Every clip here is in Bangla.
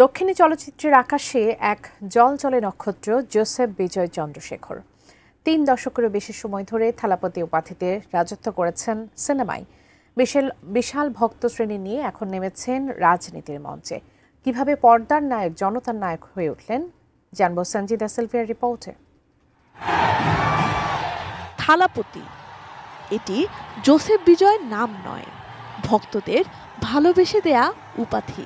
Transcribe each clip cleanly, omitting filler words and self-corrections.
দক্ষিণী চলচ্চিত্রের আকাশে এক জ্বলজ্বলে নক্ষত্র জোসেফ বিজয় চন্দ্রশেখর 3 দশকেরও বেশি সময় ধরে থালাপতি উপাধিতে রাজত্ব করেছেন সিনেমায়। বিশাল ভক্ত শ্রেণী নিয়ে এখন নেমেছেন রাজনীতির মঞ্চে। কিভাবে পর্দার নায়ক জনতার নায়ক হয়ে উঠলেন জানবো সঞ্জিদা সিলভিয়ার রিপোর্টে। থালাপতি এটি জোসেফ বিজয়ের নাম নয়, ভক্তদের ভালোবেসে দেয়া উপাধি,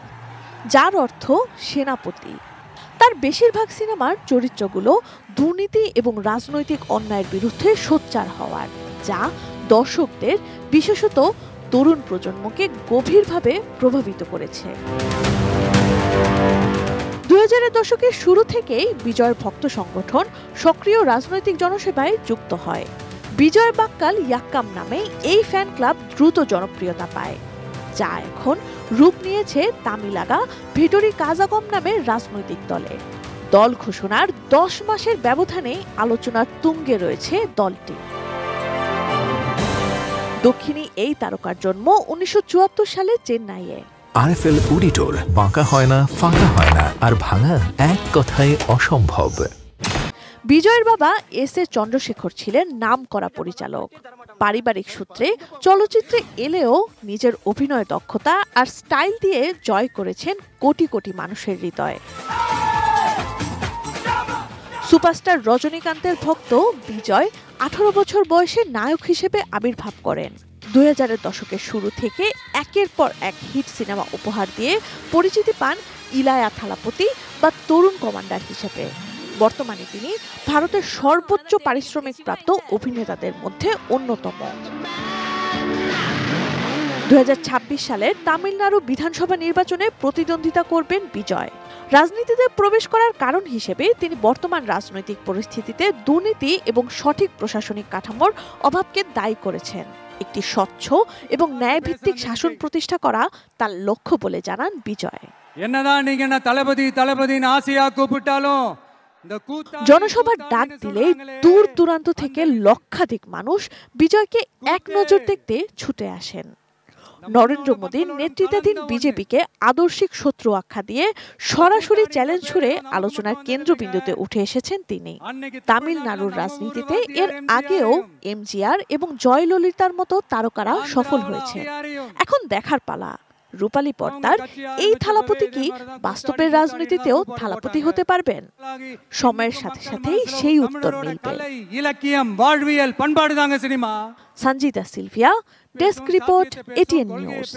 যার অর্থ সেনাপতি। তার বেশিরভাগ সিনেমার চরিত্রগুলো দুর্নীতি এবং রাজনৈতিক অন্যায়ের বিরুদ্ধে সোচ্চার হওয়ার, যা দর্শকদের বিশেষত তরুণ প্রজন্মকে গভীরভাবে প্রভাবিত করেছে। 2000-এর দশকের শুরু থেকেই বিজয়ের ভক্ত সংগঠন সক্রিয় রাজনৈতিক জনসেবায় যুক্ত হয়। বিজয় বাক্কাল ইয়াক্কাম নামে এই ফ্যান ক্লাব দ্রুত জনপ্রিয়তা পায়, যা এখন রূপ নিয়েছে তামিলাগা ভিটোরি কাজাগম নামের রাজনৈতিক দলে। দল ঘোষণার 10 মাসের ব্যবধানে আলোচনার তুঙ্গে রয়েছে দলটি। দক্ষিণী এই তারকার জন্ম 1974 সালে চেন্নাইয়ে। আরএফএল অডিটর, বাঁকা হয় না, ফাঁকা হয় না, আর ভাঙা এক কথায় অসম্ভব। বিজয়ের বাবা এস.এ. চন্দ্রশেখর ছিলেন নামকরা পরিচালক। পারিবারিক সূত্রে চলচ্চিত্রে এলেও নিজের অভিনয় দক্ষতা আর স্টাইল দিয়ে জয় করেছেন কোটি কোটি মানুষের হৃদয়। সুপারস্টার রজনীকান্তের ভক্ত বিজয় 18 বছর বয়সে নায়ক হিসেবে আবির্ভাব করেন। 2000-এর দশকের শুরু থেকে একের পর এক হিট সিনেমা উপহার দিয়ে পরিচিতি পান ইলায়া থালাপতি বা তরুণ কমান্ডার হিসেবে। বর্তমানে তিনি ভারতের সর্বোচ্চ পারিশ্রমিক প্রাপ্ত অভিনেতাদের মধ্যে অন্যতম। 2026 সালের তামিলনাড়ু বিধানসভা নির্বাচনে প্রতিদ্বন্দ্বিতা করবেন বিজয়। রাজনীতিতে প্রবেশ করার কারণ হিসেবে তিনি বর্তমান রাজনৈতিক পরিস্থিতিতে দুর্নীতি এবং সঠিক প্রশাসনিক কাঠামোর অভাবকে দায়ী করেছেন। একটি স্বচ্ছ এবং ন্যায়ভিত্তিক শাসন প্রতিষ্ঠা করা তার লক্ষ্য বলে জানান বিজয়। জনসভার ডাক দিলে দূর দূরান্ত থেকে লক্ষাধিক মানুষ বিজয়কে এক নজর দেখতে ছুটে আসেন। নরেন্দ্র মোদীর নেতৃত্বাধীন বিজেপিকে আদর্শিক শত্রু আখ্যা দিয়ে সরাসরি চ্যালেঞ্জ ছুড়ে আলোচনার কেন্দ্রবিন্দুতে উঠে এসেছেন তিনি। তামিলনাড়ুর রাজনীতিতে এর আগেও এমজিআর এবং জয়ললিতার মতো তারকারা সফল হয়েছে। এখন দেখার পালা, রূপালী পর্দার এই থালাপতি কি বাস্তবের রাজনীতিতেও থালাপতি হতে পারবেন? সময়ের সাথে সাথেই সেই উত্তর মিলবে। Sanjida Sylvia, desk report, ATN news.